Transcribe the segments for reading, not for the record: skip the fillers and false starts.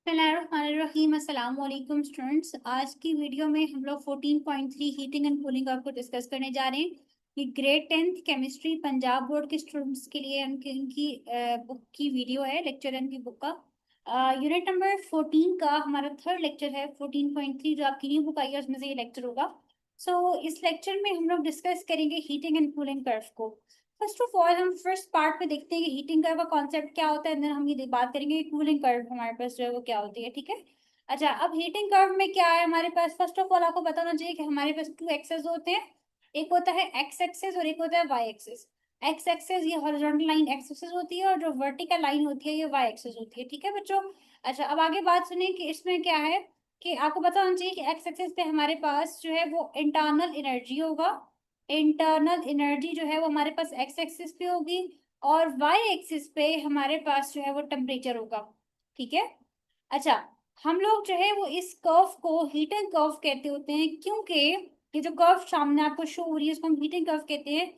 बिस्मिल्लाहिर्रहमानिर्रहीम। अस्सलाम वालेकुम स्टूडेंट्स। आज की वीडियो में हम लोग 14.3 हीटिंग एंड कूलिंग को डिस्कस करने जा रहे हैं। ये grade 10th chemistry Punjab board के स्टूडेंट्स के लिए इनकी बुक की वीडियो है, लेक्चर इनकी बुक का। यूनिट नंबर 14 का हमारा थर्ड लेक्चर है। 14.3 जो आपकी न्यू बुक आई है उसमें से ये लेक्चर होगा। इस लेक्चर में हम लोग डिस्कस करेंगे हीटिंग एंड कूलिंग कर्व को। फर्स्ट ऑफ ऑल हम फर्स्ट पार्ट पे देखते हैं कि हीटिंग कर्व का कॉन्सेप्ट क्या होता है, देन हम ये बात करेंगे कि कूलिंग कर्व हमारे पास जो है वो क्या होती है। ठीक है। अच्छा, अब हीटिंग कर्व में क्या है हमारे पास, फर्स्ट ऑफ ऑल आपको बताना चाहिए कि हमारे पास टू एक्सेस होते हैं। एक होता है एक्स एक्सेस और एक होता है वाई एक्सेस। एक्स एक्सेस ये हॉरिजॉन्टल लाइन एक्स एक्सेस होती है और जो वर्टिकल लाइन होती है ये वाई एक्सेस होती है। ठीक है बच्चों। अच्छा, अब आगे बात सुनिए कि इसमें क्या है कि आपको बताना चाहिए कि एक्स एक्सेस पे हमारे पास जो है वो इंटरनल एनर्जी होगा। इंटरनल एनर्जी जो है वो हमारे पास एक्स एक्सिस पे होगी और वाई एक्सिस पे हमारे पास जो है वो टेम्परेचर होगा। ठीक है। अच्छा, हम लोग जो है वो इस कर्व को हीटिंग कर्व कहते होते हैं, क्योंकि ये जो कर्व सामने आपको शो हो रही है उसको हम हीटिंग कर्व कहते हैं,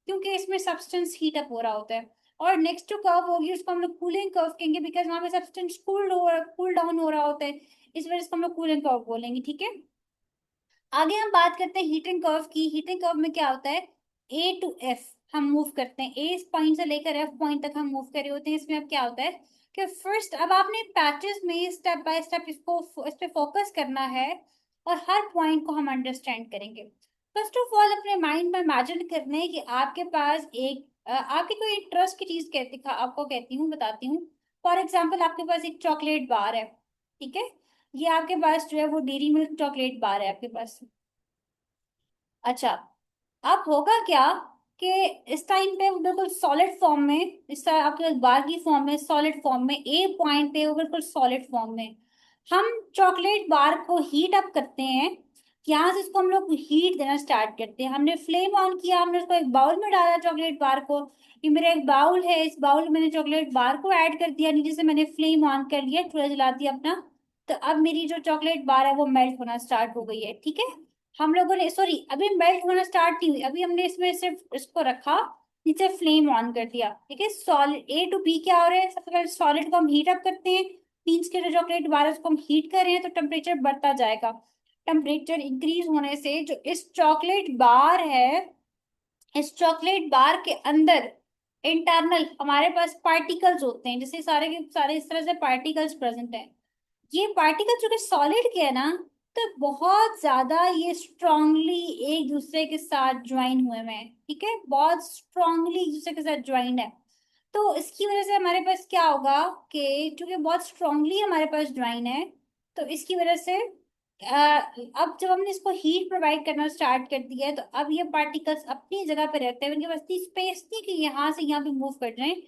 क्योंकि इसमें सब्सटेंस हीट अप हो रहा होता है। और नेक्स्ट जो कर्व होगी उसको हम लोग कूलिंग कर्व कहेंगे, बिकॉज वहां पे सब्सटेंस कूल डाउन हो रहा होता है। इस वजह से हम लोग कूलिंग कर्व बोलेंगे। ठीक है। आगे हम बात करते हैं हीटिंग कर्व की। हीटिंग कर्व में क्या होता है, ए टू एफ हम मूव करते हैं, ए पॉइंट से लेकर एफ पॉइंट तक हम मूव कर रहे होते हैं। इसमें अब क्या होता है कि फर्स्ट अब आपने पैचेस में स्टेप बाय स्टेप इस पे फोकस करना है और हर पॉइंट को हम अंडरस्टैंड करेंगे। फर्स्ट ऑफ ऑल अपने माइंड में इमेजिन करने कि आपके पास एक आपकी कोई ट्रस्ट की चीज आपको कहती हूँ, बताती हूँ। फॉर एग्जाम्पल आपके पास एक चॉकलेट बार है। ठीक है। ये आपके पास जो है वो डेरी मिल्क चॉकलेट बार है आपके पास। अच्छा, अब होगा क्या कि इस टाइम पे वो बिल्कुल सॉलिड फॉर्म में, इस तरह आपके पास बार की फॉर्म में, सॉलिड फॉर्म में, ए पॉइंट पे वो बिल्कुल सॉलिड फॉर्म में हम चॉकलेट बार को हीट अप करते हैं। यहाँ से इसको हम लोग हीट देना स्टार्ट करते हैं। हमने फ्लेम ऑन किया, हमने उसको एक बाउल में डाला चॉकलेट बार को। ये मेरा एक बाउल है, इस बाउल में मैंने चॉकलेट बार को ऐड कर दिया, नीचे से मैंने फ्लेम ऑन कर लिया, थोड़ा जला दिया अपना। तो अब मेरी जो चॉकलेट बार है वो मेल्ट होना स्टार्ट हो गई है। ठीक है। हम लोगों ने, सॉरी, अभी मेल्ट होना स्टार्ट नहीं हुई, अभी हमने इसमें सिर्फ इसको रखा, नीचे फ्लेम ऑन कर दिया। ठीक है। सॉलिड ए टू बी क्या हो रहा है, सबसे पहले सॉलिड को हम हीट अप करते हैं। मीन्स के जो चॉकलेट बार है उसको हम हीट कर रहे हैं तो टेम्परेचर बढ़ता जाएगा। टेम्परेचर इंक्रीज होने से जो इस चॉकलेट बार है, इस चॉकलेट बार के अंदर इंटरनल हमारे पास पार्टिकल्स होते हैं, जैसे सारे के सारे इस तरह से पार्टिकल्स प्रेजेंट हैं। ये पार्टिकल जो कि सॉलिड के है ना, तो बहुत ज्यादा ये स्ट्रांगली एक दूसरे के साथ ज्वाइन हुए हुए हैं। ठीक है, बहुत स्ट्रांगली एक दूसरे के साथ ज्वाइन है। तो इसकी वजह से हमारे पास क्या होगा कि चूंकि बहुत स्ट्रांगली हमारे पास ज्वाइन है, तो इसकी वजह से अब जब हमने इसको हीट प्रोवाइड करना स्टार्ट कर दिया है तो अब ये पार्टिकल्स अपनी जगह पे रहते हैं, उनके पास इतनी स्पेस नहीं कि यहाँ से यहाँ पे मूव कर रहे हैं,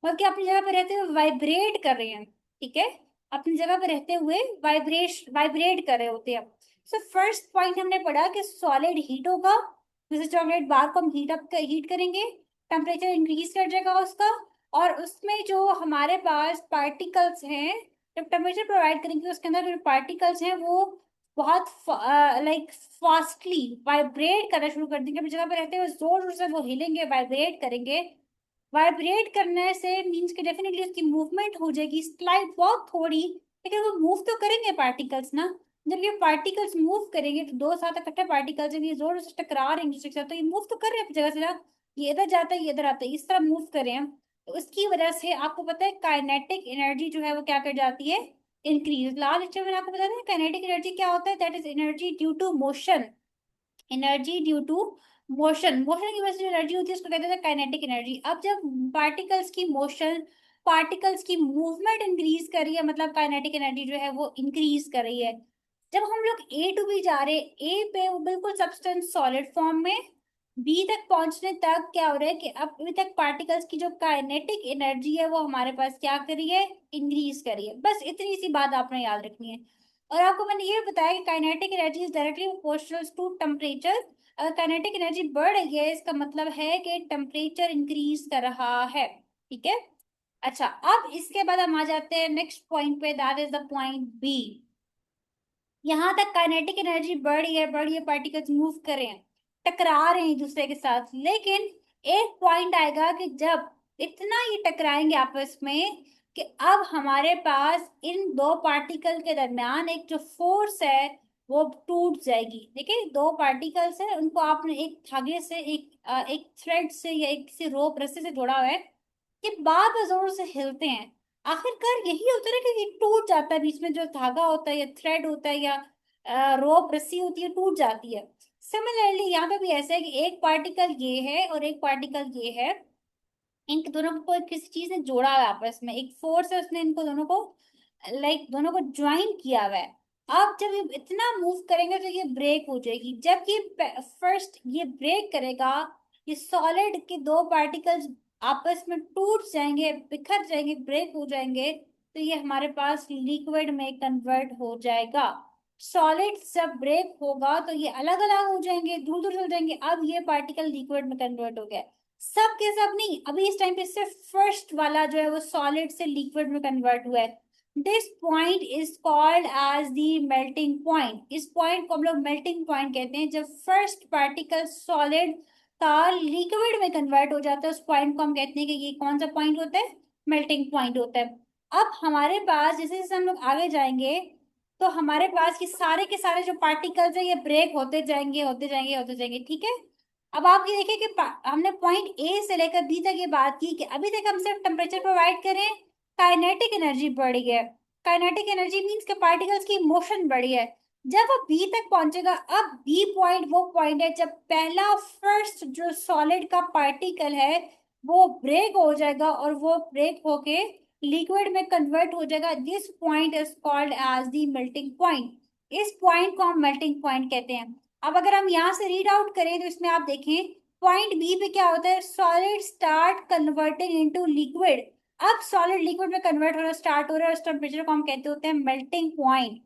बल्कि अपनी जगह पे रहते हुए वाइब्रेट कर रहे हैं। ठीक है। अपनी जगह पे रहते हुए वाइब्रेट कर रहे होते हैं। सो फर्स्ट पॉइंट हमने पढ़ा कि सॉलिड हीट होगा, जैसे चॉकलेट बार को हम हीट करेंगे, टेम्परेचर इंक्रीज कर जाएगा उसका। और उसमें जो हमारे पास पार्टिकल्स हैं, जब टेम्परेचर प्रोवाइड करेंगे उसके अंदर जो पार्टिकल्स हैं वो बहुत लाइक फास्टली वाइब्रेट करना शुरू कर देंगे। अपनी जगह पे रहते हुए जोर जोर से वो हिलेंगे, वाइब्रेट करेंगे। वाइब्रेट करने से मीन्स कि डेफिनेटली उसकी मूवमेंट हो जाएगी, स्लाइड बहुत थोड़ी, लेकिन वो मूव तो करेंगे पार्टिकल्स ना। जब ये पार्टिकल्स मूव करेंगे तो दो साथ इकट्ठे पार्टिकल्स जब ये जोर से टकरा रहे हैं एक दूसरे के साथ, तो ये मूव तो कर रहे हैं अपनी जगह से ना। ये इधर जाता है, ये इधर आता है, इस तरह मूव कर रहे हैं। तो उसकी वजह से आपको पता है काइनेटिक एनर्जी जो है वो क्या कर जाती है, इंक्रीज। लास्ट लेक्चर में आपको बताया था काइनेटिक एनर्जी क्या होता है, that is energy due to motion. Energy due to motion, motion की वजह से जो एनर्जी होती है उसको कहते हैं काइनेटिक एनर्जी। अब जब पार्टिकल्स की मोशन, पार्टिकल्स की मूवमेंट इंक्रीज कर रही है, मतलब काइनेटिक एनर्जी जो है वो इंक्रीज कर रही है। जब हम लोग ए टू बी जा रहे हैं, ए पे वो बिल्कुल सब्सटेंस सॉलिड फॉर्म में, बी तक पहुंचने तक क्या हो रहा है कि अब अभी तक पार्टिकल्स की जो काइनेटिक एनर्जी है वो हमारे पास क्या करी है, इंक्रीज करी है। बस इतनी सी बात आपने याद रखनी है। और आपको मैंने ये बताया कि kinetic energy is directly proportional to temperature. अगर काइनेटिक एनर्जी बढ़ रही है इसका मतलब है कि टेम्परेचर इंक्रीज कर रहा है। ठीक है। अच्छा, अब इसके बाद हम आ जाते हैं नेक्स्ट पॉइंट पे, that is the point B. यहाँ तक काइनेटिक एनर्जी बढ़ रही है, पार्टिकल्स मूव कर रहे हैं, टकरा रहे हैं एक दूसरे के साथ, लेकिन एक पॉइंट आएगा कि जब इतना ये टकराएंगे आपस में कि अब हमारे पास इन दो पार्टिकल के दरमियान एक जो फोर्स है वो टूट जाएगी। देखिए, दो पार्टिकल्स है, उनको आपने एक धागे से, एक थ्रेड से या एक किसी रोप रस्से से जोड़ा हुआ है। ये बार बार जोर से हिलते हैं, आखिरकार यही होता है कि ये टूट जाता है, बीच में जो धागा होता है या थ्रेड होता है या रोप रस्सी होती है, टूट जाती है। सिमिलरली यहाँ पे भी ऐसा है कि एक पार्टिकल ये है और एक पार्टिकल ये है, इन दोनों को किसी चीज ने जोड़ा हुआ है आपस में, एक फोर्स है, उसने इनको दोनों को दोनों को ज्वाइन किया हुआ है। अब जब ये इतना मूव करेंगे तो ये ब्रेक हो जाएगी। जब ये फर्स्ट ये ब्रेक करेगा, ये सॉलिड के दो पार्टिकल्स आपस में टूट जाएंगे, बिखर जाएंगे, ब्रेक हो जाएंगे, तो ये हमारे पास लिक्विड में कन्वर्ट हो जाएगा। सॉलिड जब ब्रेक होगा तो ये अलग अलग हो जाएंगे, दूर दूर चल जाएंगे। अब ये पार्टिकल लिक्विड में कन्वर्ट हो गया। सब के सब नहीं, अभी इस टाइम पे सिर्फ फर्स्ट वाला जो है वो सॉलिड से लिक्विड में कन्वर्ट हुआ है। This point is called as the melting point. इस पॉइंट को हम लोग मेल्टिंग पॉइंट कहते हैं। जब फर्स्ट पार्टिकल सॉलिड का लिक्विड में कन्वर्ट हो जाता है, उस पॉइंट को हम कहते हैं कि ये कौन सा पॉइंट होता है, मेल्टिंग पॉइंट होता है। अब हमारे पास जैसे जैसे हम लोग आगे जाएंगे तो हमारे पास ये सारे के सारे जो पार्टिकल्स है ये ब्रेक होते जाएंगे, होते जाएंगे, होते जाएंगे, ठीक है। अब आप ये देखिए कि हमने पॉइंट ए से लेकर बी तक ये बात की कि अभी तक हम सिर्फ टेम्परेचर प्रोवाइड करें, काइनेटिक एनर्जी बढ़ी है। काइनेटिक एनर्जी मींस के पार्टिकल्स की मोशन बढ़ी है। जब वो बी तक पहुंचेगा, अब बी पॉइंट वो पॉइंट है जब पहला फर्स्ट जो सॉलिड का पार्टिकल है वो ब्रेक हो जाएगा और वो ब्रेक होके लिक्विड में कन्वर्ट हो जाएगा। This point is called as the melting point. इस पॉइंट को हम मेल्टिंग पॉइंट कहते हैं। अब अगर हम यहाँ से रीड आउट करें तो इसमें आप देखें पॉइंट बी पे क्या होता है, solid start converting into liquid. अब सॉलिड लिक्विड में कन्वर्ट होना स्टार्ट हो रहा है, उस टेम्परेचर को हम कहते होते हैं मेल्टिंग पॉइंट।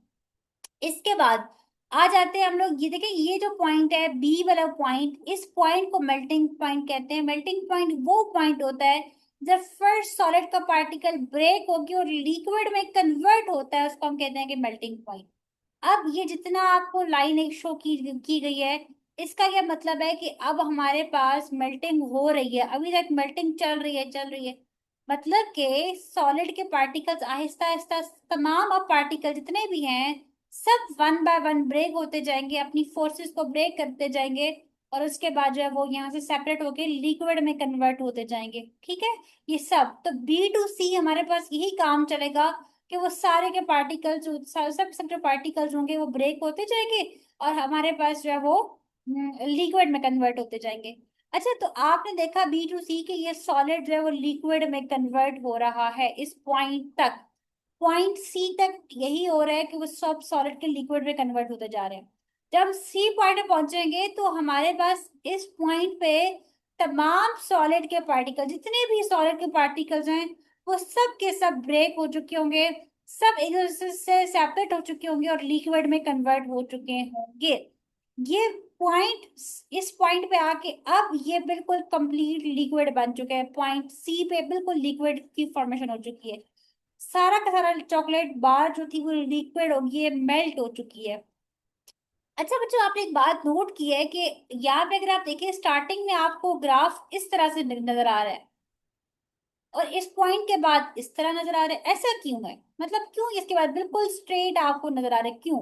इसके बाद आ जाते हैं हम लोग, ये देखिए ये जो पॉइंट है बी वाला पॉइंट, इस पॉइंट को मेल्टिंग पॉइंट कहते हैं। मेल्टिंग पॉइंट वो पॉइंट होता है जब फर्स्ट सॉलिड का पार्टिकल ब्रेक होकर और लिक्विड में कन्वर्ट होता है, उसको हम कहते हैं कि मेल्टिंग पॉइंट। अब ये जितना आपको लाइन एक शो की गई है, इसका क्या मतलब है कि अब हमारे पास मेल्टिंग हो रही है, अभी तक मेल्टिंग चल रही है, चल रही है। मतलब कि सॉलिड के पार्टिकल्स आहिस्ता आहिस्ता, तमाम अब पार्टिकल जितने भी हैं सब वन बाय वन ब्रेक होते जाएंगे, अपनी फोर्सेस को ब्रेक करते जाएंगे, और उसके बाद जो है वो यहाँ से सेपरेट होके लिक्विड में कन्वर्ट होते जाएंगे, ठीक है। ये सब तो बी टू सी हमारे पास यही काम चलेगा कि वो सारे के पार्टिकल्स, सब सब जो पार्टिकल्स होंगे वो ब्रेक होते जाएंगे और हमारे पास जो है वो लिक्विड में कन्वर्ट होते जाएंगे। अच्छा, तो आपने देखा बी टू सी कि ये सॉलिड जो है वो लिक्विड में कन्वर्ट हो रहा है इस पॉइंट तक। पॉइंट सी तक यही हो रहा है कि वो सब सॉलिड के लिक्विड में कन्वर्ट होते जा रहे हैं। जब सी पॉइंट पे पहुंचेंगे तो हमारे पास इस पॉइंट पे तमाम सॉलिड के पार्टिकल, जितने भी सॉलिड के पार्टिकल्स हैं वो सब के सब ब्रेक हो चुके होंगे, सब एक दूसरे से सेपरेट हो चुके होंगे और लिक्विड में कन्वर्ट हो चुके होंगे। ये पॉइंट, इस पॉइंट पे आके अब ये बिल्कुल कंप्लीट लिक्विड बन चुके हैं। पॉइंट सी पे बिल्कुल लिक्विड की फॉर्मेशन हो चुकी है। सारा का सारा चॉकलेट बार जो थी वो लिक्विड हो गई है, मेल्ट हो चुकी है। अच्छा बच्चों, आपने एक बात नोट की है कि यहाँ पे अगर आप देखिए स्टार्टिंग में आपको ग्राफ इस तरह से नजर आ रहा है और इस पॉइंट के बाद इस तरह नजर आ रहा है, ऐसा क्यों है? मतलब क्यों इसके बाद बिल्कुल स्ट्रेट आपको नजर आ रहा है, क्यों?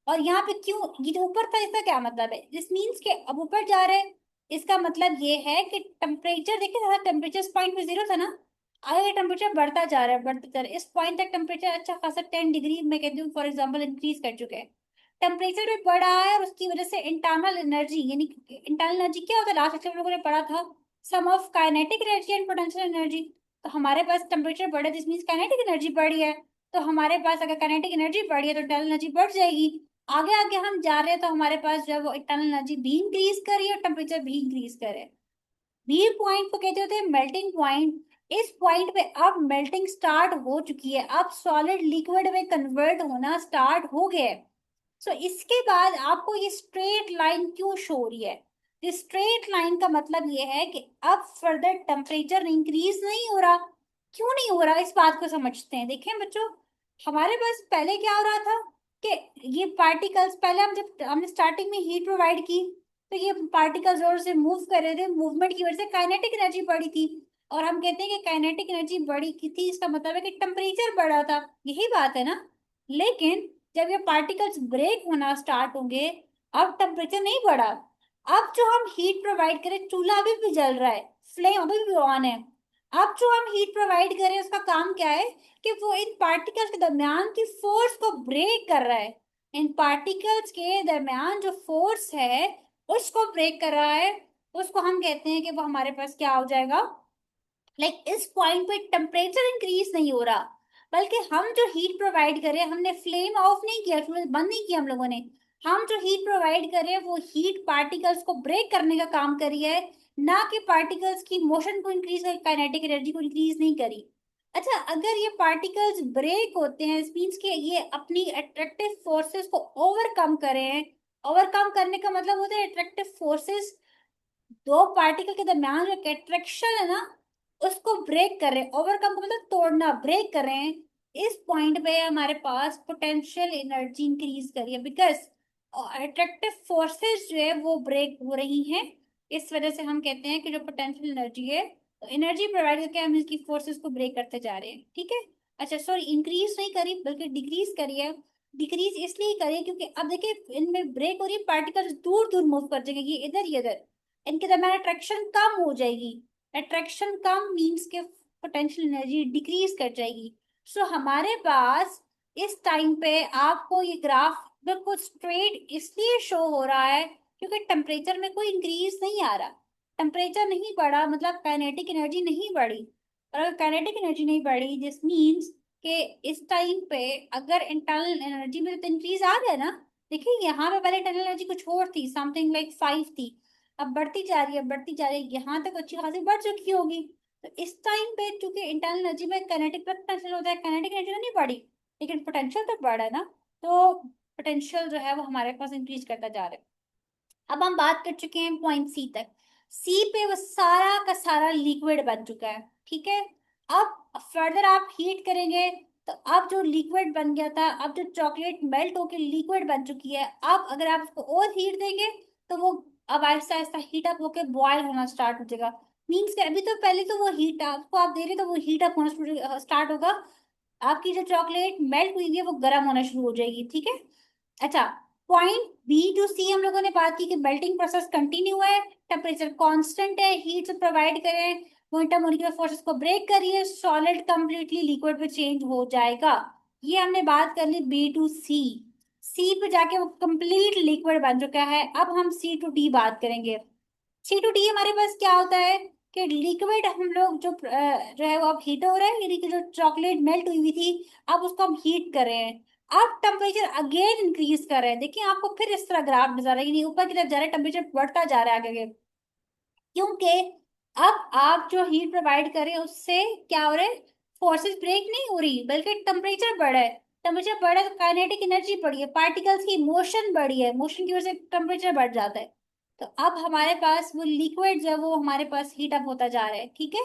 और यहाँ पे क्यों ये जो ऊपर था, इसका क्या मतलब है? दिस मीन्स के अब ऊपर जा रहे हैं, इसका मतलब ये है कि टेम्परेचर, देखिए टेम्परेचर इस पॉइंट पे 0 था ना, आगे टेम्परेचर बढ़ता जा रहा है, बढ़ता जा रहा है। इस पॉइंट तक टेम्परेचर अच्छा खासा 10 डिग्री मैं कहती हूँ फॉर एग्जाम्पल इंक्रीज कर चुके हैं। टेम्परेचर भी बढ़ा है और उसकी वजह से इंटरनल एनर्जी, यानी इंटरनल एनर्जी क्या होता है, लास्ट लेक्चर में लोगों ने पढ़ा था, sum of kinetic energy and potential energy. तो हमारे पास टेम्परेचर बढ़े, दिस मीन्स काइनेटिक एनर्जी बढ़ी है। तो हमारे पास अगर काइनेटिक एनर्जी बढ़ी है तो इंटरनल एनर्जी बढ़ जाएगी। आगे आगे हम जा रहे हैं तो हमारे पास जो है वो इंटरनल एनर्जी भी इंक्रीज कर रही है और टेम्परेचर भी इंक्रीज कर रहे हैं। बी पॉइंट को कहते होते हैं मेल्टिंग पॉइंट। इस पॉइंट पे अब मेल्टिंग स्टार्ट हो चुकी है, अब सॉलिड लिक्विड में कन्वर्ट होना स्टार्ट हो गया है। सो इसके बाद आपको ये स्ट्रेट लाइन क्यों शो हो रही है? इस स्ट्रेट लाइन का मतलब ये है कि अब फर्दर टेम्परेचर इंक्रीज नहीं हो रहा। क्यों नहीं हो रहा, इस बात को समझते हैं। देखें बच्चों, हमारे पास पहले क्या हो रहा था कि ये पार्टिकल्स, पहले हम जब हमने स्टार्टिंग में हीट प्रोवाइड की तो ये पार्टिकल्स जोर से मूव कर रहे थे, मूवमेंट की वजह से काइनेटिक एनर्जी बढ़ी थी। और हम कहते हैं कि काइनेटिक एनर्जी बढ़ी की थी, इसका मतलब है कि टेम्परेचर बढ़ा था। यही बात है ना। लेकिन जब ये पार्टिकल्स ब्रेक होना स्टार्ट होंगे, अब टेम्परेचर नहीं बढ़ा। अब जो हम हीट प्रोवाइड करें, चूल्हा अभी भी जल रहा है, फ्लेम अभी भी ऑन है। अब जो हम हीट प्रोवाइड करें उसका काम क्या है कि वो इन पार्टिकल्स के दरमियान की फोर्स को ब्रेक कर रहा है। इन पार्टिकल्स के दरमियान जो फोर्स है उसको ब्रेक कर रहा है। उसको हम कहते हैं कि वो हमारे पास क्या हो जाएगा, इस पॉइंट पे टेम्परेचर इंक्रीज नहीं हो रहा, बल्कि हम जो हीट प्रोवाइड कर रहे हैं, हमने फ्लेम ऑफ नहीं किया, फ्लेम बंद नहीं किया हम लोगों ने। हम जो हीट प्रोवाइड कर रहे हैं वो हीट पार्टिकल्स को ब्रेक करने का काम कर रही है, ना कि पार्टिकल्स की मोशन को इंक्रीज कर, काइनेटिक एनर्जी को इंक्रीज नहीं करी। अच्छा, अगर ये पार्टिकल्स ब्रेक होते हैं, मीन्स के ये अपनी अट्रैक्टिव फोर्सेस को ओवरकम करें। ओवरकम करने का मतलब होता है अट्रैक्टिव फोर्सेस, दो पार्टिकल के दरमियान जो अट्रैक्शन है ना, उसको ब्रेक कर रहे हैं। ओवरकम का मतलब तोड़ना, ब्रेक कर रहे हैं। इस पॉइंट पे हमारे पास पोटेंशियल एनर्जी इंक्रीज करी है, बिकॉज अट्रैक्टिव फोर्सेस जो है वो ब्रेक हो रही हैं। इस वजह से हम कहते हैं कि जो पोटेंशियल एनर्जी है, तो एनर्जी प्रोवाइड करके हम इसकी फोर्सेस को ब्रेक करते जा रहे हैं। ठीक है। अच्छा सॉरी, इंक्रीज नहीं करी बल्कि डिक्रीज करी है। डिक्रीज इसलिए करी है क्योंकि अब देखिए इनमें ब्रेक हो रही है, पार्टिकल्स दूर दूर मूव कर जाएंगे, ये इधर ही इधर, इनके दरमियान अट्रैक्शन कम हो जाएगी। अट्रैक्शन कम मीन्स के पोटेंशियल एनर्जी डिक्रीज कर जाएगी। सो हमारे पास इस टाइम पे आपको ये ग्राफ बिल्कुल स्ट्रेट इसलिए शो हो रहा है क्योंकि टेम्परेचर में कोई इंक्रीज नहीं आ रहा। टेम्परेचर नहीं बढ़ा मतलब काइनेटिक एनर्जी नहीं बढ़ी। और अगर काइनेटिक एनर्जी नहीं बढ़ी, दिस मीन्स कि इस टाइम पे अगर इंटरनल एनर्जी में तो इंक्रीज आ गया ना। देखिए यहाँ पे पहले इंटरनल एनर्जी कुछ और थी, समथिंग लाइक 5 थी, अब बढ़ती जा रही है, बढ़ती जा रही है, यहाँ तक अच्छी खासी बढ़ चुकी होगी। तो इस टाइम पे चूंकि इंटरनल एनर्जी में काइनेटिक पोटेंशियल होता है, काइनेटिक एनर्जी नहीं बढ़ी लेकिन पोटेंशियल तो बढ़ा है ना। तो पोटेंशियल जो है वो हमारे पास इंक्रीज करता जा रहा है। अब हम बात कर चुके हैं पॉइंट सी तक। सी पे वो सारा का सारा लिक्विड बन चुका है। ठीक है। अब फर्दर आप हीट करेंगे तो अब जो लिक्विड बन गया था, अब जो चॉकलेट मेल्ट होकर लिक्विड बन चुकी है, अब अगर आप उसको और हीट देंगे तो वो अब आहिस्ता आहिस्ता हीट अप होकर बॉयल होना स्टार्ट हो जाएगा। मीन्स के अभी तो पहले तो वो हीट आपको आप दे रहे तो वो हीट अप होना स्टार्ट होगा। आपकी जो चॉकलेट मेल्ट हुई है वो गर्म होना शुरू हो जाएगी। ठीक है। अच्छा, पॉइंट बी टू सी हम लोगों ने बात की कि मेल्टिंग प्रोसेस कंटिन्यू है, टेम्परेचर कांस्टेंट है, हीट से प्रोवाइड करें, वो इंटरमोलिकुलर फोर्सेस को ब्रेक करिए, सॉलिड कंप्लीटली लिक्विड पे चेंज हो जाएगा। ये हमने बात कर ली बी टू सी। सी पे जाके वो कंप्लीट लिक्विड बन चुका है। अब हम सी टू डी बात करेंगे। सी टू डी हमारे पास क्या होता है कि लिक्विड हम लोग जो है वो अब हीट हो रहा है, यानी कि जो चॉकलेट मेल्ट हुई हुई थी अब उसको हम हीट कर रहे हैं। अब टेम्परेचर अगेन इंक्रीज कर रहे हैं। देखिए आपको फिर इस तरह ग्राफ नजर आ रहा है, यानी ऊपर की तरफ जा रहा है, टेम्परेचर बढ़ता जा रहा है आगे आगे। क्योंकि अब आप जो हीट प्रोवाइड कर रहे हैं उससे क्या हो रहा है, फोर्सेस ब्रेक नहीं हो रही बल्कि टेम्परेचर बढ़ा है। टेम्परेचर बढ़ा है तो काइनेटिक एनर्जी बढ़ी है, पार्टिकल्स की मोशन बढ़ी है, मोशन की वजह से टेम्परेचर बढ़ जाता है। तो अब हमारे पास वो लिक्विड जो है वो हमारे पास हीट अप होता जा रहा है। ठीक है।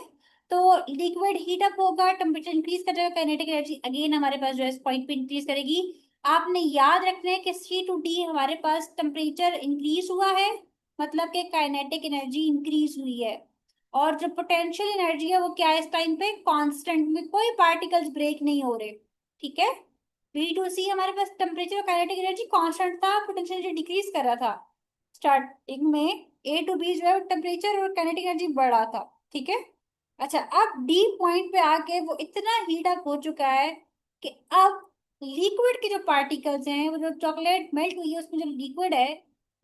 तो लिक्विड हीट अप होगा, टेम्परेचर इंक्रीज कर जाएगा, काइनेटिक एनर्जी अगेन हमारे पास जो है इस पॉइंट पे इंक्रीज करेगी। आपने याद रखना है कि सी टू डी हमारे पास टेम्परेचर इंक्रीज हुआ है, मतलब कि काइनेटिक एनर्जी इंक्रीज हुई है। और जो पोटेंशियल एनर्जी है वो क्या है इस टाइम पे, कांस्टेंट, में कोई पार्टिकल्स ब्रेक नहीं हो रहे। ठीक है। बी टू सी हमारे पास टेम्परेचर और काइनेटिक एनर्जी कांस्टेंट था, पोटेंशियल एनर्जी डिक्रीज कर रहा था। स्टार्टिंग में ए टू बी जो है टेम्परेचर और काइनेटिक एनर्जी बढ़ा था। ठीक है। अच्छा, अब डी पॉइंट पे आके वो इतना हीट अप हो चुका है कि अब लिक्विड के जो पार्टिकल्स हैं, वो जो चॉकलेट मेल्ट हुई है उसमें जो लिक्विड है,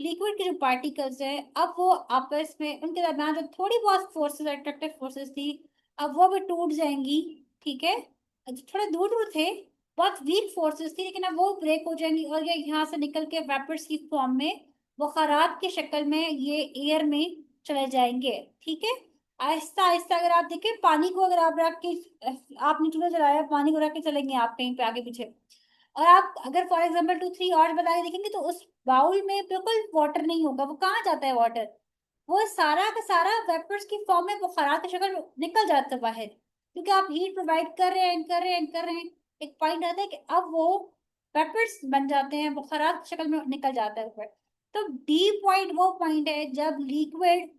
लिक्विड के जो पार्टिकल्स हैं अब वो आपस में उनके दरमियान जो थोड़ी बहुत फोर्सेस, अट्रैक्टिव फोर्सेस थी, अब वो भी टूट जाएंगी। ठीक है। जो थोड़े दूर दूर थे, बहुत वीक फोर्सेस थी, लेकिन अब वो ब्रेक हो जाएंगी और ये यहाँ से निकल के वेपर्स की फॉर्म में, बुखारात की शक्ल में ये एयर में चले जाएंगे। ठीक है। आहिस्ता आहिस्ता अगर आप देखें पानी को, अगर आप रख के, आपने चूल्हा जलाया, पानी को रख के चलेंगे आप कहीं पे आगे पीछे, और आप अगर फॉर एग्जाम्पल 2 3 और बता के देखेंगे तो उस बाउल में बिल्कुल वाटर नहीं होगा। वो कहाँ जाता है वाटर, वो सारा का सारा वेपर्स की फॉर्म में बुखारात की शक्ल में निकल जाता है बाहर, क्योंकि आप हीट प्रोवाइड कर रहे हैं, कर रहे हैं, कर रहे हैं। एक पॉइंट आता है कि अब वो वेपर्स बन जाते हैं, बुखारात की शक्ल में निकल जाता है ऊपर। तो डी पॉइंट वो पॉइंट है जब लिक्विड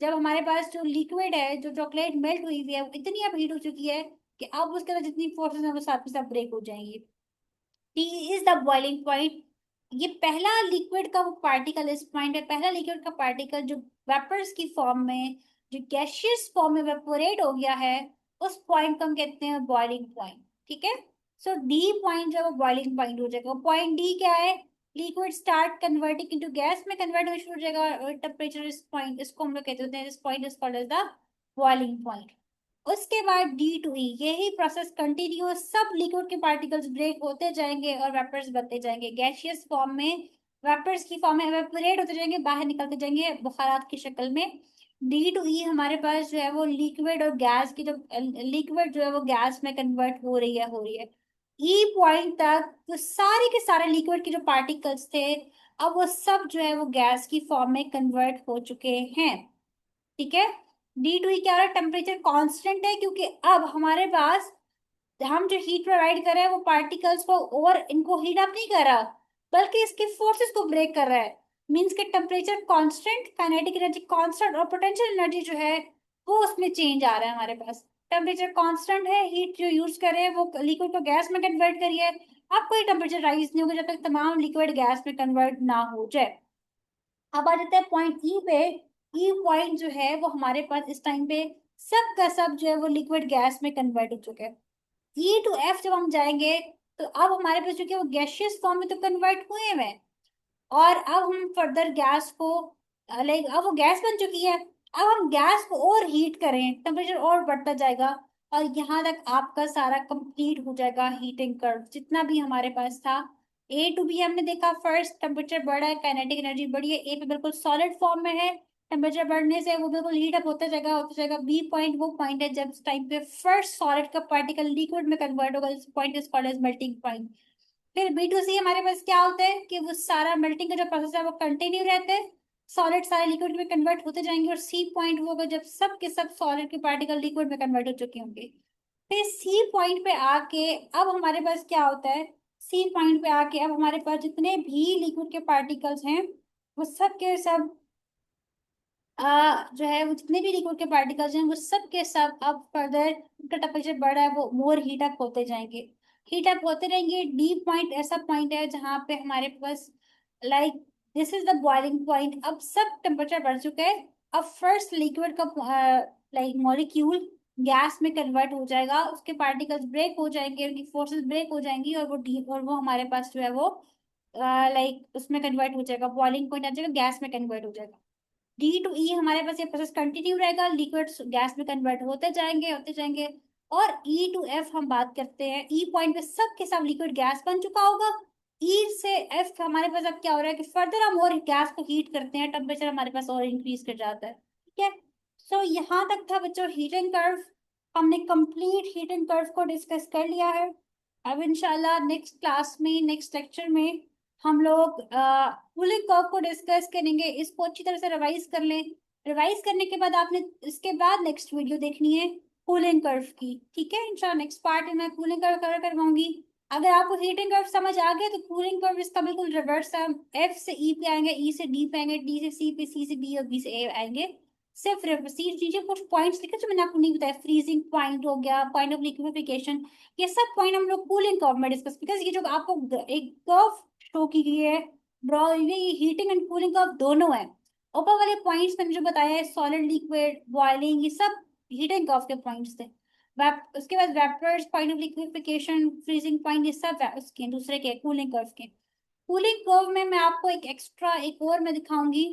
जब हमारे पास जो लिक्विड है, जो चॉकलेट मेल्ट हुई हुई है, वो इतनी अब हीट हो चुकी है कि अब उसके अंदर जितनी फोर्सेस है वो साथ के साथ ब्रेक हो जाएंगी। T is the boiling point. ये पहला लिक्विड का वो पार्टिकल, इस पॉइंट है पहला लिक्विड का पार्टिकल जो वेपर्स की फॉर्म में, जो गैसियस फॉर्म में वेपोरेट हो गया है, उस पॉइंट को हम कहते हैं बॉइलिंग पॉइंट। ठीक है। सो डी पॉइंट जो है वो बॉइलिंग पॉइंट हो जाएगा। पॉइंट डी क्या है? Liquid start converting into gas में कन्वर्ट होना शुरू हो जाएगा, और टेम्परेचर इस पॉइंट, इसको हम लोग कहते हैं, इस point is called as the boiling point. उसके बाद डी टू ई, यही प्रोसेस कंटिन्यू, सब लिक्विड के पार्टिकल्स ब्रेक होते जाएंगे और वेपर्स बनते जाएंगे गैसियस फॉर्म में, वेपर्स की फॉर्म में एवेपोरेट होते जाएंगे, बाहर निकलते जाएंगे बुखारात की शक्ल में। डी टू ई हमारे पास जो है वो लिक्विड और गैस की, जो लिक्विड जो है वो गैस में कन्वर्ट हो रही है। ई पॉइंट तक जो सारे के सारे लिक्विड के जो पार्टिकल्स थे, अब वो सब जो है वो गैस की फॉर्म में कन्वर्ट हो चुके हैं। ठीक है। डी टू क्या हो रहा है? टेम्परेचर कांस्टेंट है, क्योंकि अब हमारे पास हम जो हीट प्रोवाइड कर रहे हैं वो पार्टिकल्स को और इनको हीट अप नहीं कर रहा, बल्कि इसके फोर्सेस को ब्रेक कर रहा है। मींस के temperature constant, kinetic energy constant, और पोटेंशियल एनर्जी जो है वो उसमें चेंज आ रहा है हमारे पास। टेम्परेचर कांस्टेंट है, हीट जो यूज कर रहे हैं वो लिक्विड को गैस में कन्वर्ट करिए, अब कोई टेम्परेचर राइज नहीं होगा जब तक तमाम लिक्विड गैस में कन्वर्ट ना हो जाए। अब आ जाते हैं पॉइंट ई पे। ई पॉइंट जो है वो हमारे पास इस टाइम पे सब का सब जो है वो लिक्विड गैस में कन्वर्ट हो चुके हैं। ई टू एफ जब हम जाएंगे, तो अब हमारे पास जो कि वो गैसियस फॉर्म में तो कन्वर्ट हुए हुए हैं, और अब हम फर्दर गैस को, लाइक अब वो गैस बन चुकी है, अब हम गैस को और हीट करें, टेम्परेचर और बढ़ता जाएगा, और यहाँ तक आपका सारा कंप्लीट हो जाएगा हीटिंग कर्व जितना भी हमारे पास था। ए टू बी हमने देखा, फर्स्ट टेम्परेचर बढ़ा है, काइनेटिक एनर्जी बढ़ी है, ए पे बिल्कुल सॉलिड फॉर्म में है, टेम्परेचर बढ़ने से वो बिल्कुल हीट अप होता जाएगा। बी पॉइंट वो पॉइंट है जब टाइम पे फर्स्ट सॉलिड का पार्टिकल लिक्विड में कन्वर्ट होगा, इस point is called as melting point. फिर बी टू सी हमारे पास क्या होता है कि वो सारा मेल्टिंग का जो प्रोसेस है वो कंटिन्यू रहता है, सॉलिड सारे लिक्विड में कन्वर्ट होते जाएंगे, और सी पॉइंट वो होगा जब सब के सब सॉलिड के पार्टिकल लिक्विड में कन्वर्ट हो चुके होंगे। फिर सी पॉइंट पे आके अब हमारे पास क्या होता है? सी पॉइंट पे आके अब हमारे पास जितने भी लिक्विड के पार्टिकल्स हैं वो सब के सब जो है वो जितने भी लिक्विड के पार्टिकल्स हैं वो सब के सब अब फर्दर उनका टेम्परेचर बढ़ रहा है, वो मोर हीट अप होते जाएंगे, हीट अप होते रहेंगे। डी पॉइंट ऐसा पॉइंट है जहां पे हमारे पास, like, this is the boiling point. अब सब टेम्परेचर बढ़ चुका है, अब फर्स्ट लिक्विड का लाइक मॉलिक्यूल गैस में कन्वर्ट हो जाएगा, उसके पार्टिकल्स ब्रेक हो जाएंगे, उनकी फोर्सेस ब्रेक हो जाएंगी, और वो डी, और वो हमारे पास जो है वो लाइक उसमें कन्वर्ट हो जाएगा, बॉइलिंग पॉइंट आ जाएगा, गैस में कन्वर्ट हो जाएगा। डी टू ई हमारे पास ये प्रोसेस कंटिन्यू रहेगा, लिक्विड गैस में कन्वर्ट होते जाएंगे। और ई टू एफ हम बात करते हैं, ई पॉइंट पे सब के सब लिक्विड गैस बन चुका होगा। ई से एफ हमारे पास अब क्या हो रहा है कि फर्दर हम और गैस को हीट करते हैं, टेम्परेचर हमारे पास और इंक्रीज कर जाता है। ठीक है। सो यहाँ तक था बच्चों हीटिंग कर्व। हमने कंप्लीट हीटिंग कर्व को डिस्कस कर लिया है। अब इंशाल्लाह नेक्स्ट क्लास में, नेक्स्ट लेक्चर में हम लोग कूलिंग कर्व को डिस्कस करेंगे। इसको अच्छी तरह से रिवाइज कर लें। रिवाइज करने के बाद आपने इसके बाद नेक्स्ट वीडियो देखनी है कूलिंग कर्व की। ठीक है। इंशाल्लाह नेक्स्ट पार्ट में मैं कूलिंग कर्व कवर करवाऊंगी। अगर आपको हीटिंग कर्व समझ आ गया तो कूलिंग कर्व इसका बिल्कुल रिवर्स है। एफ से ई पे आएंगे, ई से डी पे आएंगे, डी से सी पे, सी से बी, और बी से ए आएंगे। सिर्फ रिसीव कीजिए, कुछ पॉइंट्स लिखे जो मैंने आपको नहीं बताया, फ्रीजिंग पॉइंट हो गया, पॉइंट ऑफ लिक्विफिकेशन, ये सब पॉइंट हम लोग कूलिंग कर्व में डिस्कस, बिकॉज ये जो आपको एक कर्व शो की गई है, ड्रॉ, ये हीटिंग एंड कूलिंग कर्व दोनों है। ऊपर वाले पॉइंट्स मैंने जो बताया है, सॉलिड, लिक्विड, बॉइलिंग, ये सब हीटिंग कर्व के पॉइंट्स थे। उसके बाद vapours, point of liquefaction, freezing point, ये सब उसके दूसरे के कूलिंग कर्व के। कूलिंग कर्व में मैं आपको एक एक्स्ट्रा एक और मैं दिखाऊंगी,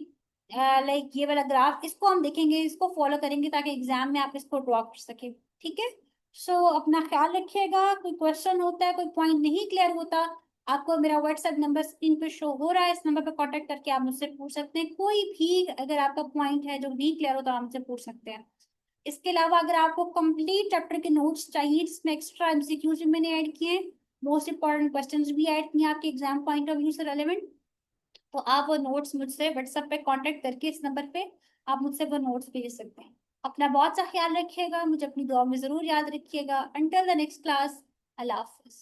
लाइक ये वाला ग्राफ, इसको हम देखेंगे, इसको फॉलो करेंगे ताकि एग्जाम में आप इसको ड्रॉ कर सके। ठीक है। सो अपना ख्याल रखिएगा। कोई क्वेश्चन होता है, कोई पॉइंट नहीं क्लियर होता, आपको मेरा व्हाट्सएप नंबर स्क्रीन पे शो हो रहा है, इस नंबर पर कांटेक्ट करके आप मुझसे पूछ सकते हैं। कोई भी अगर आपका पॉइंट है जो नहीं क्लियर होता, आप मुझसे पूछ सकते हैं। इसके अलावा अगर आपको कंप्लीट चैप्टर के नोट्स चाहिए जिसमें एक्स्ट्रा एमसीक्यूज भी मैंने ऐड किए हैं, मोस्ट इंपॉर्टेंट क्वेश्चंस भी ऐड किए हैं आपके एग्जाम पॉइंट ऑफ व्यू से रेलेवेंट, तो आप वो नोट्स मुझसे व्हाट्सएप पे कांटेक्ट करके इस नंबर पे आप मुझसे वो नोट्स भेज सकते हैं। अपना बहुत सा ख्याल रखिएगा, मुझे अपनी दुआ में जरूर याद रखिएगा। Until the next class, Allah Hafiz.